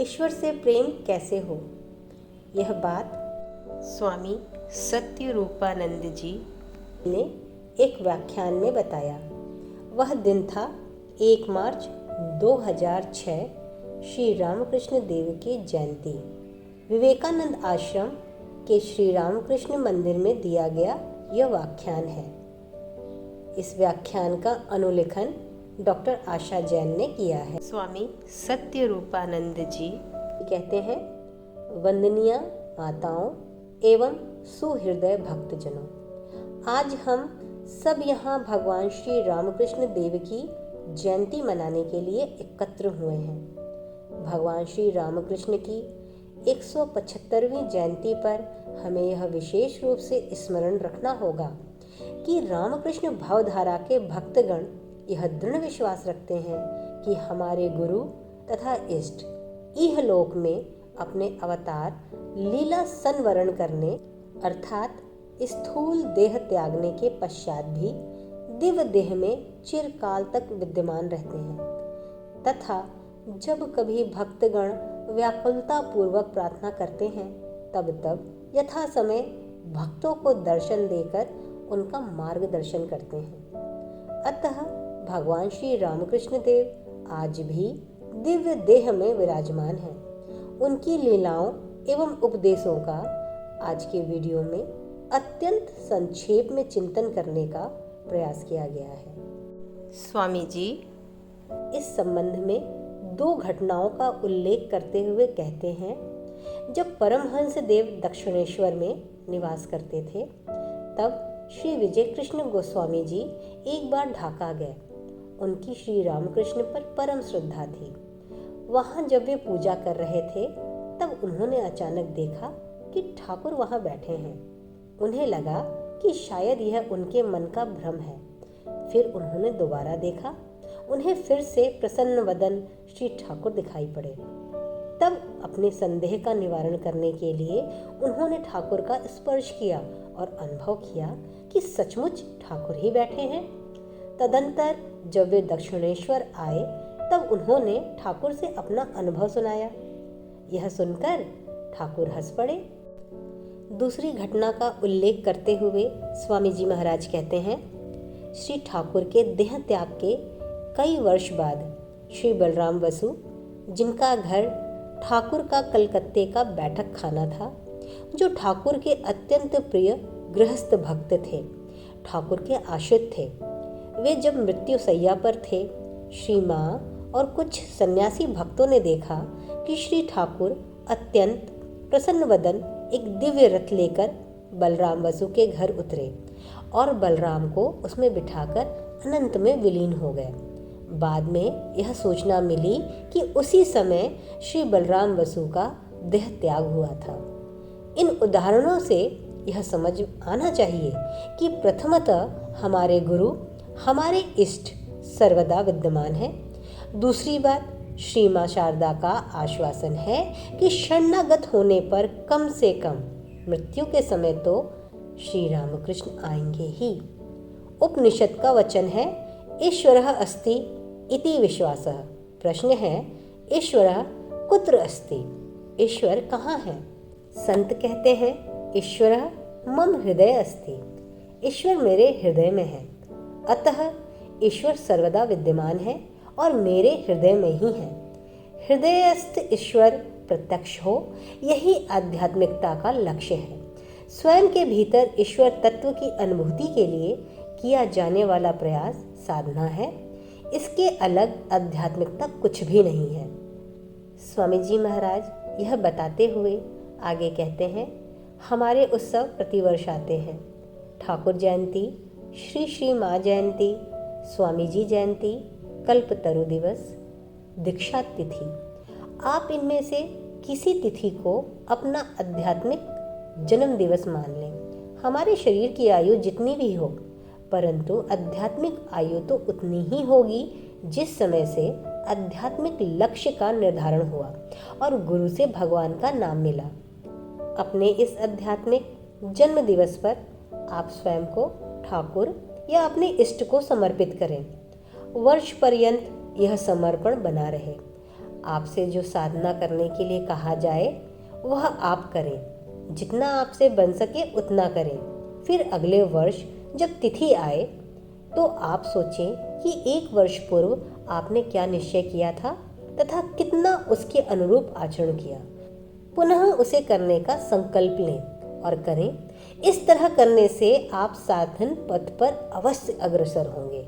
ईश्वर से प्रेम कैसे हो। यह बात स्वामी सत्यरूपानंद जी ने एक व्याख्यान में बताया। वह दिन था 1 मार्च 2006, श्री रामकृष्ण देव की जयंती। विवेकानंद आश्रम के श्री रामकृष्ण मंदिर में दिया गया यह व्याख्यान है। इस व्याख्यान का अनुलेखन डॉक्टर आशा जैन ने किया है। स्वामी सत्यरूपानंद जी कहते हैं, वंदनीय माताओं एवं सुहृदय भक्तजनों, आज हम सब यहाँ भगवान श्री रामकृष्ण देव की जयंती मनाने के लिए एकत्र हुए हैं। भगवान श्री रामकृष्ण की 175वीं जयंती पर हमें यह विशेष रूप से स्मरण रखना होगा कि रामकृष्ण भावधारा के भक्तगण यह दृढ़ विश्वास रखते हैं कि हमारे गुरु तथा इष्ट इहलोक में अपने अवतार लीला संवरण करने अर्थात स्थूल देह त्यागने के पश्चात भी दिव्य देह में चिरकाल तक विद्यमान रहते हैं तथा जब कभी भक्तगण व्याकुलता पूर्वक प्रार्थना करते हैं तब यथा समय भक्तों को दर्शन देकर उनका मार्गदर्शन करते हैं। अतः भगवान श्री रामकृष्ण देव आज भी दिव्य देह में विराजमान हैं। उनकी लीलाओं एवं उपदेशों का आज के वीडियो में अत्यंत संक्षेप में चिंतन करने का प्रयास किया गया है। स्वामी जी इस संबंध में 2 घटनाओं का उल्लेख करते हुए कहते हैं, जब परमहंस देव दक्षिणेश्वर में निवास करते थे तब श्री विजय कृष्ण गोस्वामी जी एक बार ढाका गए। उनकी श्री रामकृष्ण पर परम श्रद्धा थी। वहां जब वे पूजा कर रहे थे तब उन्होंने अचानक देखा कि ठाकुर वहां बैठे हैं। उन्हें लगा कि शायद यह उनके मन का भ्रम है। फिर उन्होंने दोबारा देखा, उन्हें फिर से प्रसन्न वदन श्री ठाकुर दिखाई पड़े। तब अपने संदेह का निवारण करने के लिए उन्होंने ठाकुर का स्पर्श किया और अनुभव किया कि सचमुच ठाकुर ही बैठे हैं। तदंतर जब वे दक्षिणेश्वर आए तब उन्होंने ठाकुर से अपना अनुभव सुनाया। यह सुनकर ठाकुर हंस पड़े। दूसरी घटना का उल्लेख करते हुए स्वामी जी महाराज कहते हैं, श्री ठाकुर के देह त्याग के कई वर्ष बाद श्री बलराम बसु, जिनका घर ठाकुर का कलकत्ते का बैठक खाना था, जो ठाकुर के अत्यंत प्रिय गृहस्थ भक्त थे, ठाकुर के आश्रित थे, वे जब मृत्यु सैया पर थे, श्री माँ और कुछ सन्यासी भक्तों ने देखा कि श्री ठाकुर अत्यंत प्रसन्न वदन एक दिव्य रथ लेकर बलराम बसु के घर उतरे और बलराम को उसमें बिठाकर अनंत में विलीन हो गए। बाद में यह सूचना मिली कि उसी समय श्री बलराम बसु का देह त्याग हुआ था। इन उदाहरणों से यह समझ आना चाहिए कि प्रथमतः हमारे गुरु हमारे इष्ट सर्वदा विद्यमान है। दूसरी बात, श्री मां शारदा का आश्वासन है कि शरणागत होने पर कम से कम मृत्यु के समय तो श्री रामकृष्ण आएंगे ही। उपनिषद का वचन है, ईश्वरः अस्ति इति विश्वासः। प्रश्न है, ईश्वरः कुत्र अस्ति? ईश्वर कहाँ है? संत कहते हैं, ईश्वरः मम हृदय अस्ति। ईश्वर मेरे हृदय में है। अतः ईश्वर सर्वदा विद्यमान है और मेरे हृदय में ही है। हृदयस्थ ईश्वर प्रत्यक्ष हो, यही आध्यात्मिकता का लक्ष्य है। स्वयं के भीतर ईश्वर तत्व की अनुभूति के लिए किया जाने वाला प्रयास साधना है। इसके अलग आध्यात्मिकता कुछ भी नहीं है। स्वामी जी महाराज यह बताते हुए आगे कहते हैं, हमारे उत्सव प्रतिवर्ष आते हैं। ठाकुर जयंती, श्री श्री माँ जयंती, स्वामी जी जयंती, कल्पतरु दिवस, दीक्षा तिथि। आप इनमें से किसी तिथि को अपना आध्यात्मिक जन्म दिवस मान लें। हमारे शरीर की आयु जितनी भी हो, परंतु आध्यात्मिक आयु तो उतनी ही होगी जिस समय से आध्यात्मिक लक्ष्य का निर्धारण हुआ और गुरु से भगवान का नाम मिला। अपने इस आध्यात्मिक जन्म दिवस पर आप स्वयं को ठाकुर या अपने इष्ट को समर्पित करें। वर्ष पर्यंत यह समर्पण बना रहे। आपसे जो साधना करने के लिए कहा जाए वह आप करें, जितना आपसे बन सके उतना करें। फिर अगले वर्ष जब तिथि आए तो आप सोचें कि एक वर्ष पूर्व आपने क्या निश्चय किया था तथा कितना उसके अनुरूप आचरण किया। पुनः उसे करने का संकल्प लें और करें। इस तरह करने से आप साधन पथ पर अवश्य अग्रसर होंगे।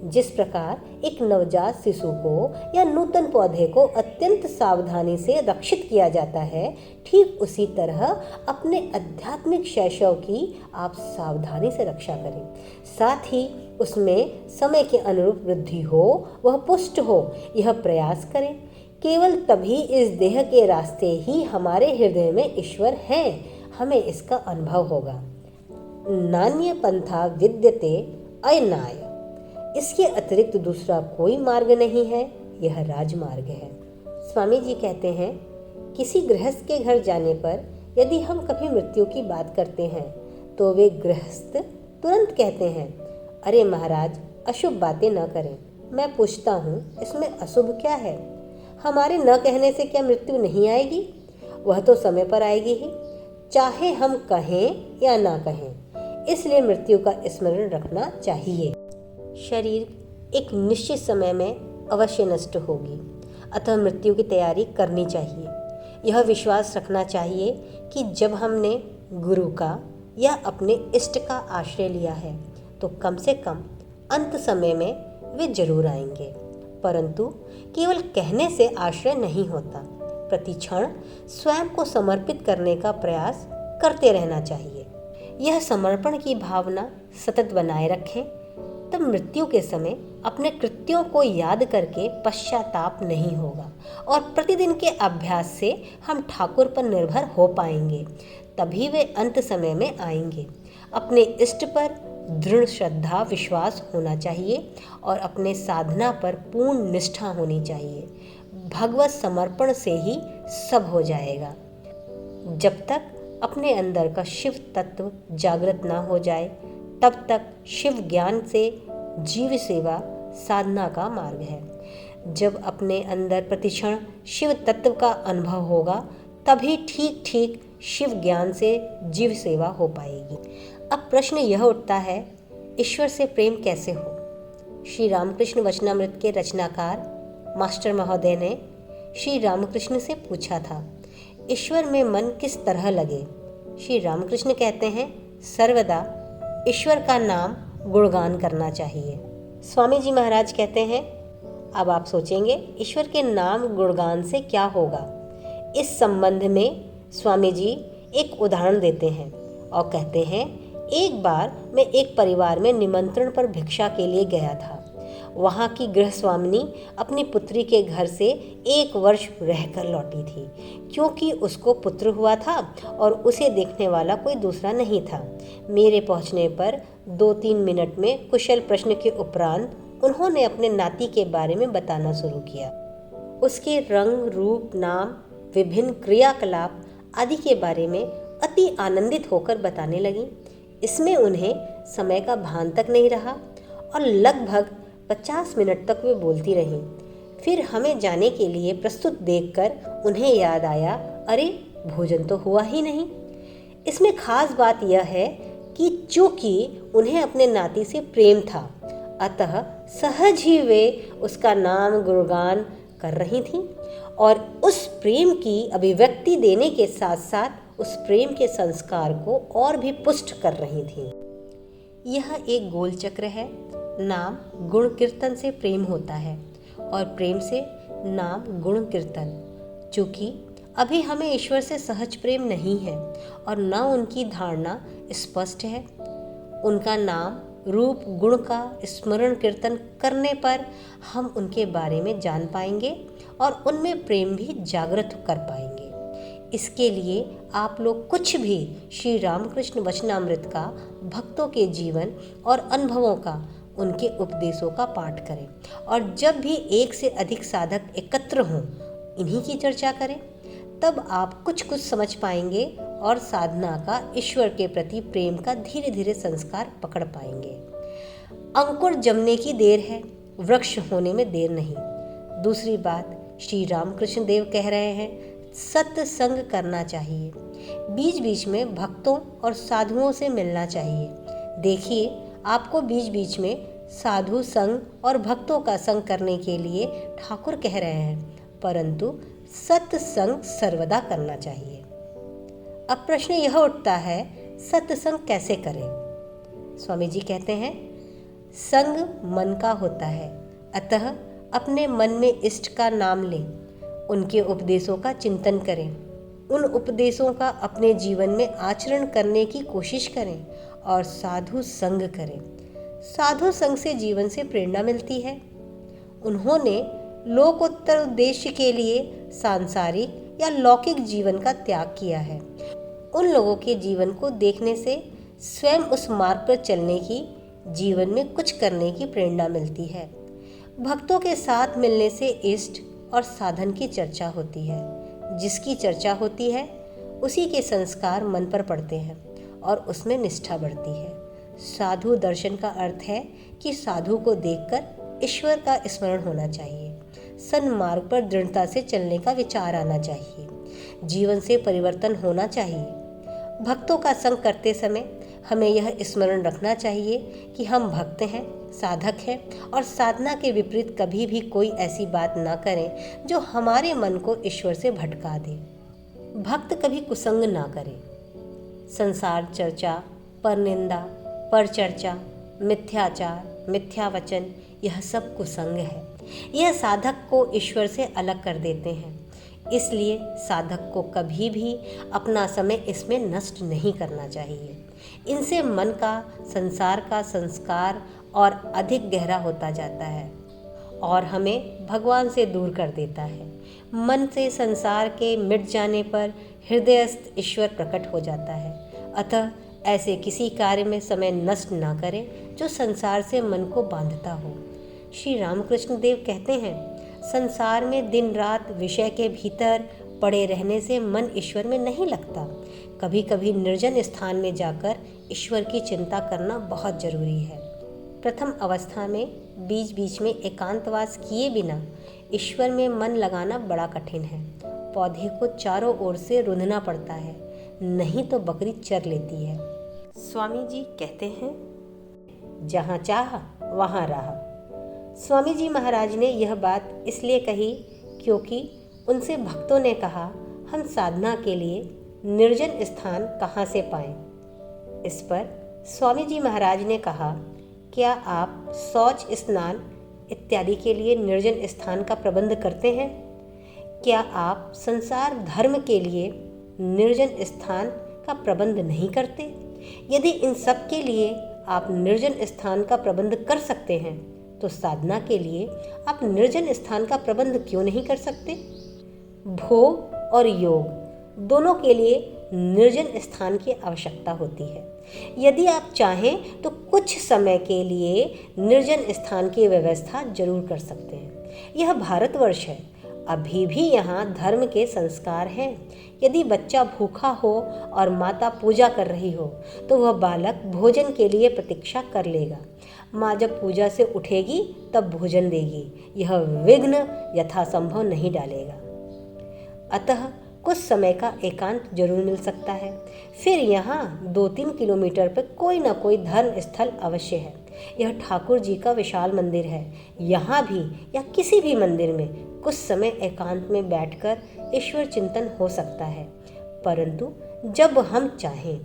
जिस प्रकार एक नवजात शिशु को या नूतन पौधे को अत्यंत सावधानी से रक्षित किया जाता है, ठीक उसी तरह अपने आध्यात्मिक शैशव की आप सावधानी से रक्षा करें। साथ ही उसमें समय के अनुरूप वृद्धि हो, वह पुष्ट हो, यह प्रयास करें। केवल तभी इस देह के रास्ते ही हमारे हृदय में ईश्वर हैं, हमें इसका अनुभव होगा। नान्य पंथा विद्यते अयनाय, इसके अतिरिक्त दूसरा कोई मार्ग नहीं है, यह राजमार्ग है। स्वामी जी कहते हैं, किसी गृहस्थ के घर जाने पर यदि हम कभी मृत्यु की बात करते हैं तो वे गृहस्थ तुरंत कहते हैं, अरे महाराज, अशुभ बातें न करें। मैं पूछता हूँ, इसमें अशुभ क्या है? हमारे न कहने से क्या मृत्यु नहीं आएगी? वह तो समय पर आएगी ही, चाहे हम कहें या ना कहें। इसलिए मृत्यु का स्मरण रखना चाहिए। शरीर एक निश्चित समय में अवश्य नष्ट होगी, अतः मृत्यु की तैयारी करनी चाहिए। यह विश्वास रखना चाहिए कि जब हमने गुरु का या अपने इष्ट का आश्रय लिया है तो कम से कम अंत समय में वे जरूर आएंगे। परंतु केवल कहने से आश्रय नहीं होता, प्रति क्षण स्वयं को समर्पित करने का प्रयास करते रहना चाहिए। यह समर्पण की भावना सतत बनाए रखें, तब मृत्यु के समय अपने कृत्यों को याद करके पश्चाताप नहीं होगा और प्रतिदिन के अभ्यास से हम ठाकुर पर निर्भर हो पाएंगे। तभी वे अंत समय में आएंगे। अपने इष्ट पर दृढ़ श्रद्धा विश्वास होना चाहिए और अपने साधना पर पूर्ण निष्ठा होनी चाहिए। भगवत समर्पण से ही सब हो जाएगा। जब तक अपने अंदर का शिव तत्व जागृत ना हो जाए, तब तक शिव ज्ञान से जीव सेवा साधना का मार्ग है। जब अपने अंदर प्रतिक्षण शिव तत्व का अनुभव होगा, तभी ठीक ठीक शिव ज्ञान से जीव सेवा हो पाएगी। अब प्रश्न यह उठता है, ईश्वर से प्रेम कैसे हो? श्री रामकृष्ण वचनामृत के रचनाकार मास्टर महोदय ने श्री रामकृष्ण से पूछा था, ईश्वर में मन किस तरह लगे? श्री रामकृष्ण कहते हैं, सर्वदा ईश्वर का नाम गुणगान करना चाहिए। स्वामी जी महाराज कहते हैं, अब आप सोचेंगे ईश्वर के नाम गुणगान से क्या होगा। इस संबंध में स्वामी जी एक उदाहरण देते हैं और कहते हैं, एक बार मैं एक परिवार में निमंत्रण पर भिक्षा के लिए गया था। वहाँ की गृह स्वामिनी अपनी पुत्री के घर से 1 वर्ष रहकर लौटी थी, क्योंकि उसको पुत्र हुआ था और उसे देखने वाला कोई दूसरा नहीं था। मेरे पहुँचने पर 2-3 मिनट में कुशल प्रश्न के उपरांत उन्होंने अपने नाती के बारे में बताना शुरू किया। उसके रंग, रूप, नाम, विभिन्न क्रियाकलाप आदि के बारे में अति आनंदित होकर बताने लगी। इसमें उन्हें समय का भान तक नहीं रहा और लगभग 50 मिनट तक वे बोलती रहीं। फिर हमें जाने के लिए प्रस्तुत देखकर उन्हें याद आया, अरे भोजन तो हुआ ही नहीं। इसमें खास बात यह है कि चूंकि उन्हें अपने नाती से प्रेम था, अतः सहज ही वे उसका नाम गुणगान कर रही थीं और उस प्रेम की अभिव्यक्ति देने के साथ साथ उस प्रेम के संस्कार को और भी पुष्ट कर रही थीं। यह एक गोल चक्र है। नाम गुण कीर्तन से प्रेम होता है और प्रेम से नाम गुण कीर्तन। चूँकि अभी हमें ईश्वर से सहज प्रेम नहीं है और न उनकी धारणा स्पष्ट है, उनका नाम रूप गुण का स्मरण कीर्तन करने पर हम उनके बारे में जान पाएंगे और उनमें प्रेम भी जागृत कर पाएंगे। इसके लिए आप लोग कुछ भी श्री रामकृष्ण वचनामृत का, भक्तों के जीवन और अनुभवों का, उनके उपदेशों का पाठ करें और जब भी एक से अधिक साधक एकत्र हों, इन्हीं की चर्चा करें। तब आप कुछ समझ पाएंगे और साधना का ईश्वर के प्रति प्रेम का धीरे धीरे संस्कार पकड़ पाएंगे। अंकुर जमने की देर है, वृक्ष होने में देर नहीं। दूसरी बात, श्री रामकृष्ण देव कह रहे हैं, सत्संग करना चाहिए। बीच बीच में भक्तों और साधुओं से मिलना चाहिए। देखिए, आपको बीच बीच में साधु संग और भक्तों का संग करने के लिए ठाकुर कह रहे हैं, परंतु सत्संग सर्वदा करना चाहिए। अब प्रश्न यह उठता है, सत्संग कैसे करें? स्वामी जी कहते हैं, संग मन का होता है, अतः अपने मन में इष्ट का नाम लें, उनके उपदेशों का चिंतन करें, उन उपदेशों का अपने जीवन में आचरण करने की कोशिश करें और साधु संग करें। साधु संग से जीवन से प्रेरणा मिलती है। उन्होंने लोकोत्तर उद्देश्य के लिए सांसारिक या लौकिक जीवन का त्याग किया है। उन लोगों के जीवन को देखने से स्वयं उस मार्ग पर चलने की, जीवन में कुछ करने की प्रेरणा मिलती है। भक्तों के साथ मिलने से इष्ट और साधन की चर्चा होती है। जिसकी चर्चा होती है उसी के संस्कार मन पर पड़ते हैं और उसमें निष्ठा बढ़ती है। साधु दर्शन का अर्थ है कि साधु को देखकर ईश्वर का स्मरण होना चाहिए। सन्मार्ग पर दृढ़ता से चलने का विचार आना चाहिए। जीवन से परिवर्तन होना चाहिए। भक्तों का संग करते समय हमें यह स्मरण रखना चाहिए कि हम भक्त हैं, साधक हैं और साधना के विपरीत कभी भी कोई ऐसी बात ना करें जो हमारे मन को ईश्वर से भटका दे। भक्त कभी कुसंग ना करे। संसार चर्चा, परनिंदा, परचर्चा, मिथ्याचार, मिथ्यावचन, यह सब कुसंग है। यह साधक को ईश्वर से अलग कर देते हैं। इसलिए साधक को कभी भी अपना समय इसमें नष्ट नहीं करना चाहिए। इनसे मन का, संसार का संस्कार और अधिक गहरा होता जाता है और हमें भगवान से दूर कर देता है। मन से संसार के मिट जाने पर हृदयस्थ ईश्वर प्रकट हो जाता है। अतः ऐसे किसी कार्य में समय नष्ट ना करें जो संसार से मन को बांधता हो। श्री रामकृष्ण देव कहते हैं, संसार में दिन रात विषय के भीतर पड़े रहने से मन ईश्वर में नहीं लगता। कभी कभी निर्जन स्थान में जाकर ईश्वर की चिंता करना बहुत जरूरी है। प्रथम अवस्था में बीच बीच में एकांतवास किए बिना ईश्वर में मन लगाना बड़ा कठिन है। पौधे को चारों ओर से रुंधना पड़ता है, नहीं तो बकरी चर लेती है। स्वामी जी कहते हैं, जहाँ चाह वहाँ राह। स्वामी जी महाराज ने यह बात इसलिए कही क्योंकि उनसे भक्तों ने कहा, हम साधना के लिए निर्जन स्थान कहाँ से पाएं? इस पर स्वामी जी महाराज ने कहा, क्या आप शौच, स्नान इत्यादि के लिए निर्जन स्थान का प्रबंध करते हैं? क्या आप संसार धर्म के लिए निर्जन स्थान का प्रबंध नहीं करते? यदि इन सब के लिए आप निर्जन स्थान का प्रबंध कर सकते हैं तो साधना के लिए आप निर्जन स्थान का प्रबंध क्यों नहीं कर सकते? भोग और योग दोनों के लिए निर्जन स्थान की आवश्यकता होती है। यदि आप चाहें तो कुछ समय के लिए निर्जन स्थान की व्यवस्था जरूर कर सकते हैं। यह भारतवर्ष है, अभी भी यहाँ धर्म के संस्कार हैं। यदि बच्चा भूखा हो और माता पूजा कर रही हो तो वह बालक भोजन के लिए प्रतीक्षा कर लेगा। माँ जब पूजा से उठेगी तब भोजन देगी, यह विघ्न यथासंभव नहीं डालेगा। अतः कुछ समय का एकांत जरूर मिल सकता है। फिर यहाँ 2-3 किलोमीटर पर कोई ना कोई धर्म स्थल अवश्य है। यह ठाकुर जी का विशाल मंदिर है। यहाँ भी या किसी भी मंदिर में कुछ समय एकांत में बैठकर ईश्वर चिंतन हो सकता है, परंतु जब हम चाहें।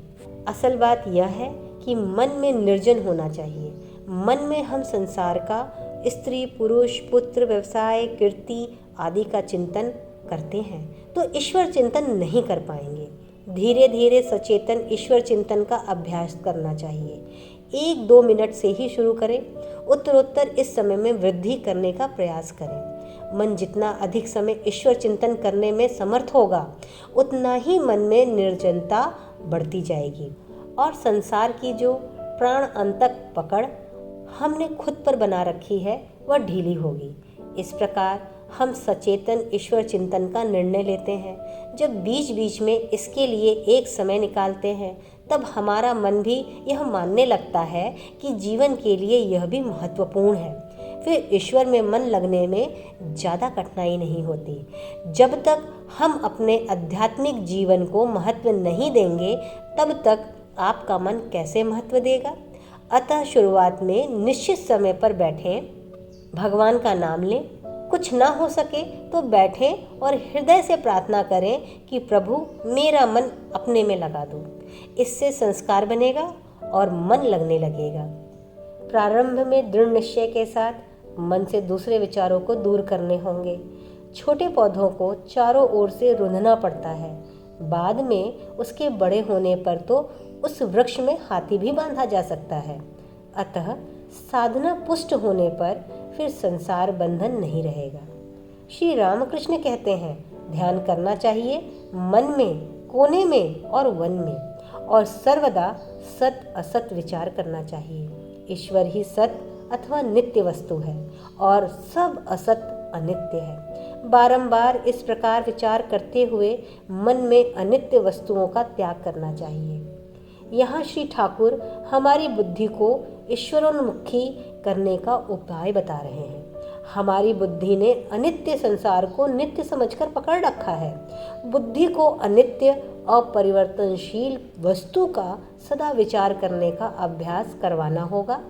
असल बात यह है कि मन में निर्जन होना चाहिए। मन में हम संसार का, स्त्री, पुरुष, पुत्र, व्यवसाय, कीर्ति आदि का चिंतन करते हैं तो ईश्वर चिंतन नहीं कर पाएंगे। धीरे धीरे सचेतन ईश्वर चिंतन का अभ्यास करना चाहिए। 1-2 मिनट से ही शुरू करें, उत्तरोत्तर इस समय में वृद्धि करने का प्रयास करें। मन जितना अधिक समय ईश्वर चिंतन करने में समर्थ होगा उतना ही मन में निर्जनता बढ़ती जाएगी और संसार की जो प्राण अंतक पकड़ हमने खुद पर बना रखी है वह ढीली होगी। इस प्रकार हम सचेतन ईश्वर चिंतन का निर्णय लेते हैं। जब बीच बीच में इसके लिए एक समय निकालते हैं तब हमारा मन भी यह मानने लगता है कि जीवन के लिए यह भी महत्वपूर्ण है। फिर ईश्वर में मन लगने में ज़्यादा कठिनाई नहीं होती। जब तक हम अपने आध्यात्मिक जीवन को महत्व नहीं देंगे, तब तक आपका मन कैसे महत्व देगा। अतः शुरुआत में निश्चित समय पर बैठें, भगवान का नाम लें। कुछ ना हो सके तो बैठें और हृदय से प्रार्थना करें कि प्रभु मेरा मन अपने में लगा दो। इससे संस्कार बनेगा और मन लगने लगेगा। प्रारंभ में दृढ़ निश्चय के साथ मन से दूसरे विचारों को दूर करने होंगे। छोटे पौधों को चारों ओर से रुंधना पड़ता है। बाद में उसके बड़े होने पर तो उस वृक्ष में हाथी भी बांधा जा सकता है। अतः साधना पुष्ट होने पर फिर संसार बंधन नहीं रहेगा। श्री रामकृष्ण कहते हैं, ध्यान करना चाहिए मन में, कोने में और वन में, और सर्वदा सत असत विचार करना चाहिए। ईश्वर ही सत अथवा नित्य वस्तु है और सब असत अनित्य है। बारंबार इस प्रकार विचार करते हुए मन में अनित्य वस्तुओं का त्याग करना चाहिए। यहाँ श्री ठाकुर हमारी बुद्धि को ईश्वरोन्मुखी करने का उपाय बता रहे हैं। हमारी बुद्धि ने अनित्य संसार को नित्य समझकर पकड़ रखा है। बुद्धि को अनित्य अपरिवर्तनशील वस्तु का सदा विचार करने का अभ्यास करवाना होगा।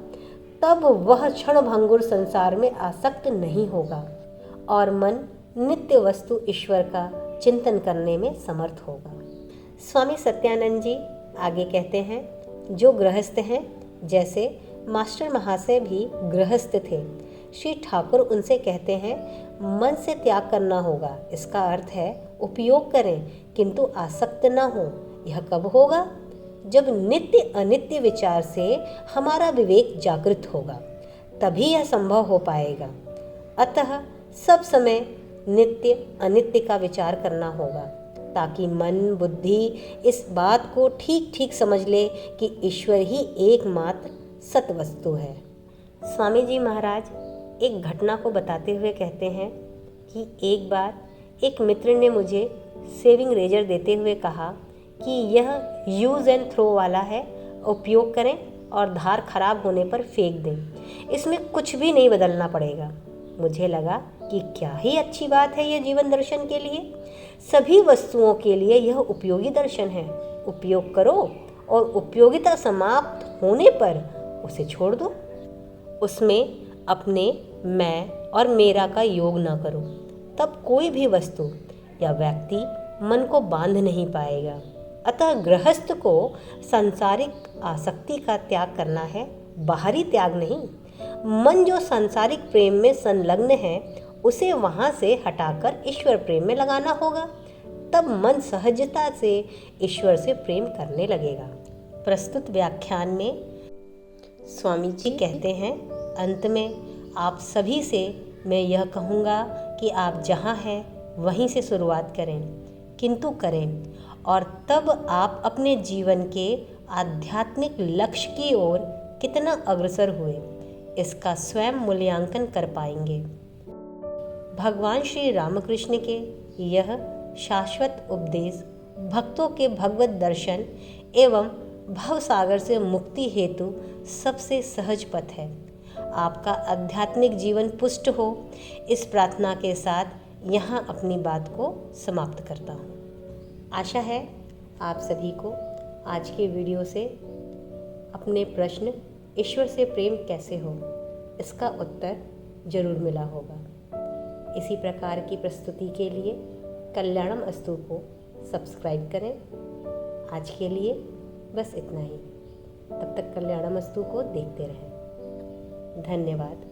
तब वह क्षणभंगुर संसार में आसक्त नहीं होगा और मन नित्य वस्तु ईश्वर का चिंतन करने में समर्थ होगा। स्वामी सत्यानंद जी आगे कहते हैं, जो गृहस्थ हैं, जैसे मास्टर महाशय भी गृहस्थ थे, श्री ठाकुर उनसे कहते हैं मन से त्याग करना होगा। इसका अर्थ है उपयोग करें किंतु आसक्त ना हो। यह कब होगा? जब नित्य अनित्य विचार से हमारा विवेक जागृत होगा, तभी यह संभव हो पाएगा। अतः सब समय नित्य अनित्य का विचार करना होगा, ताकि मन बुद्धि इस बात को ठीक ठीक समझ ले कि ईश्वर ही एकमात्र सत वस्तु है। स्वामी जी महाराज एक घटना को बताते हुए कहते हैं कि एक बार एक मित्र ने मुझे सेविंग रेजर देते हुए कहा कि यह यूज़ एंड थ्रो वाला है, उपयोग करें और धार खराब होने पर फेंक दें, इसमें कुछ भी नहीं बदलना पड़ेगा। मुझे लगा कि क्या ही अच्छी बात है यह जीवन दर्शन के लिए। सभी वस्तुओं के लिए यह उपयोगी दर्शन है। उपयोग करो और उपयोगिता समाप्त होने पर उसे छोड़ दो। उसमें अपने मैं और मेरा का योग ना करो, तब कोई भी वस्तु या व्यक्ति मन को बांध नहीं पाएगा। अतः गृहस्थ को सांसारिक आसक्ति का त्याग करना है, बाहरी त्याग नहीं। मन जो सांसारिक प्रेम में संलग्न है, उसे वहाँ से हटाकर ईश्वर प्रेम में लगाना होगा। तब मन सहजता से ईश्वर से प्रेम करने लगेगा। प्रस्तुत व्याख्यान में स्वामी जी कहते हैं, अंत में आप सभी से मैं यह कहूँगा कि आप जहाँ हैं वहीं से शुरुआत करें, किंतु करें, और तब आप अपने जीवन के आध्यात्मिक लक्ष्य की ओर कितना अग्रसर हुए, इसका स्वयं मूल्यांकन कर पाएंगे। भगवान श्री रामकृष्ण के यह शाश्वत उपदेश भक्तों के भगवत दर्शन एवं भवसागर से मुक्ति हेतु सबसे सहज पथ है। आपका आध्यात्मिक जीवन पुष्ट हो, इस प्रार्थना के साथ यहाँ अपनी बात को समाप्त करता हूँ। आशा है आप सभी को आज के वीडियो से अपने प्रश्न ईश्वर से प्रेम कैसे हो, इसका उत्तर जरूर मिला होगा। इसी प्रकार की प्रस्तुति के लिए कल्याणम अस्तु को सब्सक्राइब करें। आज के लिए बस इतना ही। तब तक कल्याणम अस्तु को देखते रहें। धन्यवाद।